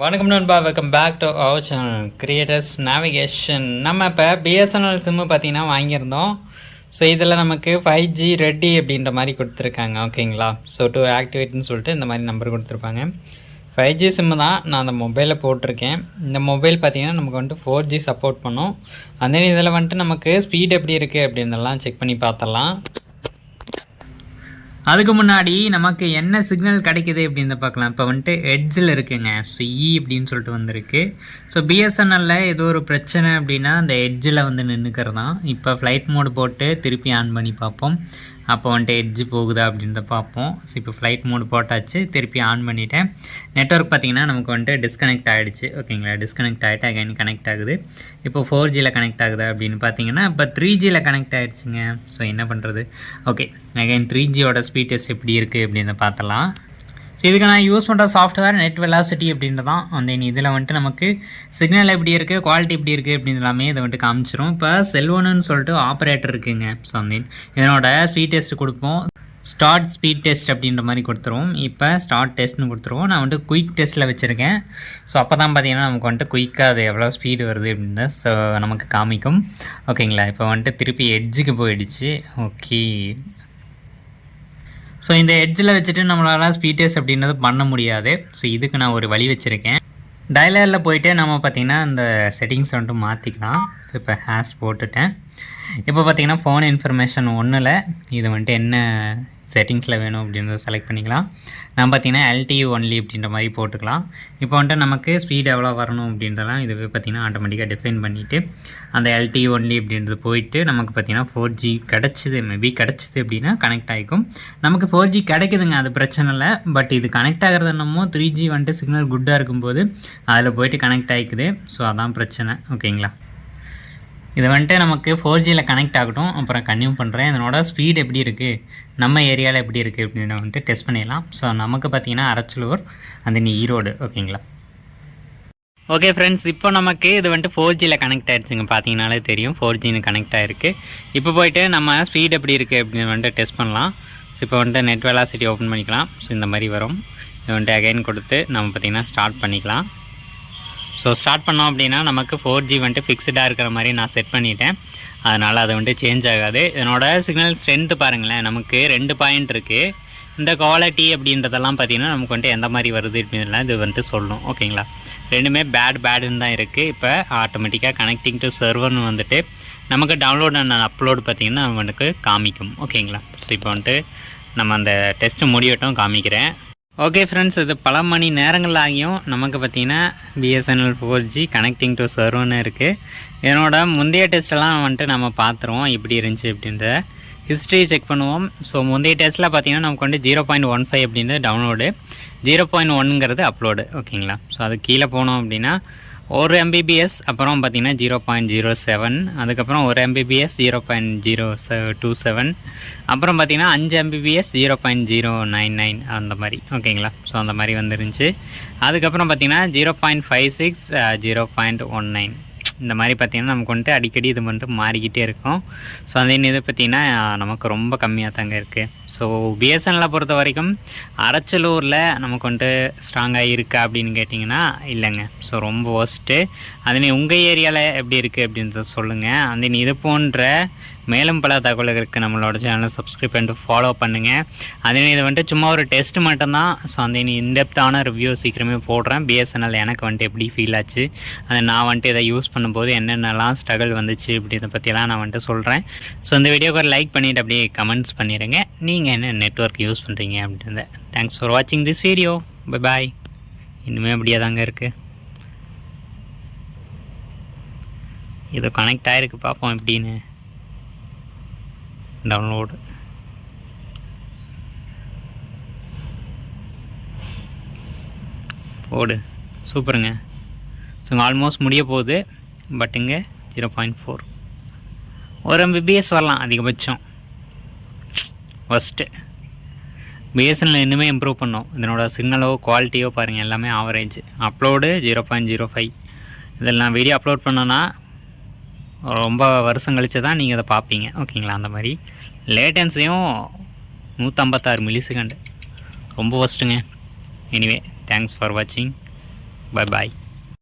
வணக்கம் நண்பா, welcome back to our channel creators navigation. நம்ம இப்போ பிஎஸ்என்எல் சிம்மு பார்த்தீங்கன்னா வாங்கியிருந்தோம். ஸோ இதில் நமக்கு 5G ரெடி அப்படின்ற மாதிரி கொடுத்துருக்காங்க. ஓகேங்களா? ஸோ டு ஆக்டிவேட்னு சொல்லிட்டு இந்த மாதிரி நம்பர் கொடுத்துருப்பாங்க. 5G சிம்மு தான் நான் அந்த மொபைலில் போட்டிருக்கேன். இந்த மொபைல் பார்த்திங்கன்னா நமக்கு வந்துட்டு 4G சப்போர்ட் பண்ணும். அந்த இதில் வந்துட்டு நமக்கு ஸ்பீட் எப்படி இருக்குது அப்படின்றதெல்லாம் செக் பண்ணி பார்த்தலாம். அதுக்கு முன்னாடி நமக்கு என்ன சிக்னல் கிடைக்கிது அப்படின்னு பார்க்கலாம். இப்போ வந்துட்டு எட்ஜில் இருக்குங்க. ஸோ அப்படின்னு சொல்லிட்டு வந்திருக்கு. ஸோ பிஎஸ்என்எல்லில் ஏதோ ஒரு பிரச்சனை அப்படின்னா அந்த எட்ஜில் வந்து நின்றுக்கிறது தான். இப்போ ஃப்ளைட் மோடு போட்டு திருப்பி ஆன் பண்ணி பார்ப்போம். அப்போ வந்துட்டு எட்ஜு போகுதா அப்படின்றத பார்ப்போம். ஸோ இப்போ ஃப்ளைட் மோடு போட்டாச்சு, திருப்பி ஆன் பண்ணிவிட்டேன். நெட்ஒர்க் பார்த்திங்கன்னா நமக்கு வந்துட்டு டிஸ்கனெக்ட் ஆகிடுச்சு. ஓகேங்களா? டிஸ்கனெக்ட் ஆகிட்டு அகைன் கனெக்ட் ஆகுது. இப்போ 4Gயில் கனெக்ட் ஆகுதா அப்படின்னு பார்த்தீங்கன்னா இப்போ 3Gயில் கனெக்ட் ஆகிடுச்சுங்க. ஸோ என்ன பண்ணுறது? ஓகே, அகைன் 3Gயோட ஸ்பீட் டெஸ்ட் எப்படி இருக்குது அப்படின்னு பார்த்தலாம். ஸோ இதுக்கு நான் யூஸ் பண்ணுற சாஃப்ட்வேர் நெட் வெலாசிட்டி அப்படின்றது தான். அந்த இதில் வந்துட்டு நமக்கு சிக்னல் எப்படி இருக்குது, குவாலிட்டி எப்படி இருக்குது அப்படின்னு எல்லாமே இதை வந்துட்டு காமிச்சிரும். இப்போ செல்வனுன்னு சொல்லிட்டு ஆப்ரேட்டர் இருக்குங்க. ஸோ அந்த இதனோட ஸ்பீட் டெஸ்ட் கொடுப்போம். ஸ்டார்ட் ஸ்பீட் டெஸ்ட் அப்படின்ற மாதிரி கொடுத்துருவோம். இப்போ ஸ்டார்ட் டெஸ்ட்னு கொடுத்துருவோம். நான் வந்துட்டு குயிக் டெஸ்ட்டில் வச்சுருக்கேன். ஸோ அப்போ தான் பார்த்தீங்கன்னா நமக்கு வந்துட்டு குயிக்காக அது எவ்வளோ ஸ்பீடு வருது அப்படின்னு ஸோ நமக்கு காமிக்கும். ஓகேங்களா? இப்போ வந்துட்டு திருப்பி எட்ஜுக்கு போயிடுச்சு. ஓகே, ஸோ இந்த எட்ஜில் வச்சுட்டு நம்மளால் ஸ்பீட் டெஸ்ட் அப்படின்றது பண்ண முடியாது. ஸோ இதுக்கு நான் ஒரு வழி வச்சுருக்கேன். டயலரில் போயிட்டு நம்ம பார்த்திங்கன்னா இந்த செட்டிங்ஸ் வந்துட்டு மாற்றிக்கலாம். ஸோ இப்போ ஹேஷ் போட்டுட்டேன். இப்போ பார்த்திங்கன்னா ஃபோன் இன்ஃபர்மேஷன் 1ல் இது வந்துட்டு என்ன செட்டிங்ஸில் வேணும் அப்படின்றத செலக்ட் பண்ணிக்கலாம். நான் பார்த்திங்கன்னா LTE ஒன்லி அப்படின்ற மாதிரி போட்டுக்கலாம். இப்போ வந்துட்டு நமக்கு ஸ்பீட் எவ்வளோ வரணும் அப்படின்றலாம் இதுவே பார்த்திங்கன்னா ஆட்டோமேட்டிக்காக டிஃபைன் பண்ணிவிட்டு அந்த LTE ஒன்லி அப்படின்றது போயிட்டு நமக்கு பார்த்திங்கன்னா 4G கிடச்சிது, மேபி கிடச்சிது அப்படின்னா கனெக்ட் ஆகிக்கும். நமக்கு 4G கிடைக்குதுங்க, அது பிரச்சனை இல்லை. பட் இது கனெக்ட் ஆகிறது என்னமோ 3G வந்துட்டு சிக்னல் குட்டாக இருக்கும்போது அதில் போயிட்டு கனெக்ட் ஆகிக்குது. ஸோ அதான் பிரச்சனை. ஓகேங்களா? இது வந்துட்டு நமக்கு 4Gயில் கனெக்ட் ஆகட்டும், அப்புறம் கன்டினியூ பண்ணுறேன். இதனோட ஸ்பீட் எப்படி இருக்குது, நம்ம ஏரியாவில் எப்படி இருக்குது அப்படின்னு வந்துட்டு டெஸ்ட் பண்ணிடலாம். ஸோ நமக்கு பார்த்திங்கன்னா அரச்சலூர், அந்த ஈரோடு. ஓகேங்களா? ஓகே ஃப்ரெண்ட்ஸ், இப்போ நமக்கு இது வந்துட்டு 4Gயில் கனெக்ட் ஆகிடுச்சுங்க. பார்த்தீங்கனாலே தெரியும் 4Gன்னு கனெக்ட் ஆகிருக்கு. இப்போ போய்ட்டு நம்ம ஸ்பீட் எப்படி இருக்குது அப்படின்னு வந்துட்டு டெஸ்ட் பண்ணலாம். ஸோ இப்போ வந்துட்டு நெட் வெலாசிட்டி ஓப்பன் பண்ணிக்கலாம். ஸோ இந்த மாதிரி வரும். இது வந்துட்டு அகைன் கொடுத்து நம்ம பார்த்திங்கன்னா ஸ்டார்ட் பண்ணிக்கலாம். ஸோ ஸ்டார்ட் பண்ணோம் அப்படின்னா நமக்கு 4G வந்துட்டு ஃபிக்ஸ்டாக இருக்கிற மாதிரி நான் செட் பண்ணிட்டேன். அதனால் அது வந்துட்டு சேஞ்ச் ஆகாது. இதனோட சிக்னல் ஸ்ட்ரென்த்து பாருங்களேன், நமக்கு 2 பாயிண்ட் இருக்குது. இந்த குவாலிட்டி அப்படின்றதெல்லாம் பார்த்திங்கன்னா நமக்கு வந்துட்டு எந்த மாதிரி வருது அப்படின்லாம் இது வந்துட்டு சொல்லணும். ஓகேங்களா? ரெண்டுமே பேடுன்னு தான் இருக்குது. இப்போ ஆட்டோமேட்டிக்காக கனெக்டிங் டு சர்வர்னு வந்துட்டு நமக்கு டவுன்லோட் அண்ட் அப்லோடு பார்த்திங்கன்னா நமக்கு காமிக்கும். ஓகேங்களா? ஸோ இப்போ வந்துட்டு நம்ம அந்த டெஸ்ட்டு முடியட்டும், காமிக்கிறேன். ஓகே ஃப்ரெண்ட்ஸ், இது பல மணி நேரங்கள் ஆகியும் நமக்கு பார்த்திங்கன்னா பிஎஸ்என்எல் 4G கனெக்டிங் டு சர்வர்னு இருக்குது. என்னோட முந்தைய டெஸ்ட்டெல்லாம் வந்துட்டு நம்ம பார்த்துருவோம் எப்படி இருந்துச்சு அப்படின்ற ஹிஸ்ட்ரி செக் பண்ணுவோம். ஸோ முந்தைய டெஸ்ட்டில் பார்த்திங்கன்னா நமக்கு வந்து 0.15 அப்படின்றது டவுன்லோடு, 0.1ங்கிறது அப்லோடு. ஓகேங்களா? ஸோ அது கீழே போனோம் அப்படின்னா 1 MBPS, அப்புறம் பார்த்திங்கன்னா 0.07, அதுக்கப்புறம் 1 MBPS 0.027, அப்புறம் பார்த்திங்கன்னா 5 MBPS 0.099 அந்த மாதிரி. ஓகேங்களா? ஸோ அந்த மாதிரி வந்துருந்துச்சு. அதுக்கப்புறம் பார்த்திங்கன்னா 0.56, 0.19 இந்த மாதிரி பார்த்திங்கன்னா நமக்கு வந்துட்டு அடிக்கடி இது வந்துட்டு மாறிக்கிட்டே இருக்கும். ஸோ அந்த இது பார்த்திங்கன்னா நமக்கு ரொம்ப கம்மியாக தாங்க இருக்குது. ஸோ பிஎஸ்என்எல்லை பொறுத்த வரைக்கும் அரச்சலூரில் நமக்கு வந்துட்டு ஸ்ட்ராங்காக இருக்கா அப்படின்னு கேட்டிங்கன்னா இல்லைங்க. ஸோ ரொம்ப ஒஸ்ட்டு. அது உங்கள் ஏரியாவில் எப்படி இருக்குது அப்படின்றத சொல்லுங்கள். அந்த இது போன்ற மேலும் பல தகவல்களுக்கு நம்மளோட சேனலை சப்ஸ்கிரைப் பண்ணிட்டு ஃபாலோ பண்ணுங்கள். அதே இது வந்துட்டு சும்மா ஒரு டெஸ்ட் மட்டும்தான். ஸோ அந்த இன்டெப்த்தான ரிவ்யூ சீக்கிரமே போடுறேன். பிஎஸ்என்எல் எனக்கு வந்துட்டு எப்படி ஃபீல் ஆச்சு, அதை நான் வந்துட்டு இதை யூஸ் பண்ணும்போது என்னென்னலாம் ஸ்ட்ரகிள் வந்துச்சு இப்படி இதை பற்றியெல்லாம் நான் வந்துட்டு சொல்கிறேன். ஸோ இந்த வீடியோக்கு ஒரு லைக் பண்ணிவிட்டு அப்படியே கமெண்ட்ஸ் பண்ணிடுங்க, நீங்கள் என்ன நெட்வொர்க் யூஸ் பண்ணுறீங்க அப்படின்றத. தேங்க்ஸ் ஃபார் வாட்சிங் திஸ் வீடியோ. Bye bye. இன்னுமே அப்படியே தாங்க இருக்குது. இது கனெக்ட் ஆகிருக்கு, பார்ப்போம் எப்படின்னு. டவுன்லோடு போடு. சூப்பருங்க. ஸோ ஆல்மோஸ்ட் முடிய போகுது. பட் இங்கே 0.4, 1 MBPS வரலாம் அதிகபட்சம். ஃபஸ்ட்டு பிஎஸ்என்எல் இன்னுமே இம்ப்ரூவ் பண்ணோம். இதனோட சிக்னலோ குவாலிட்டியோ பாருங்கள், எல்லாமே ஆவரேஜ். அப்லோடு 0.05. இதில் நான் வீடியோ அப்லோட் பண்ணேன்னா ரொம்ப வருஷம் கழித்து தான் நீங்கள் அதை பார்ப்பீங்க. ஓகேங்களா? அந்த மாதிரி லேட்டன்ஸையும் 156 மில்லி செகண்ட், ரொம்ப ஒஸ்ட்டுங்க. எனிவே, தேங்க்ஸ் ஃபார் வாட்சிங். பாய்.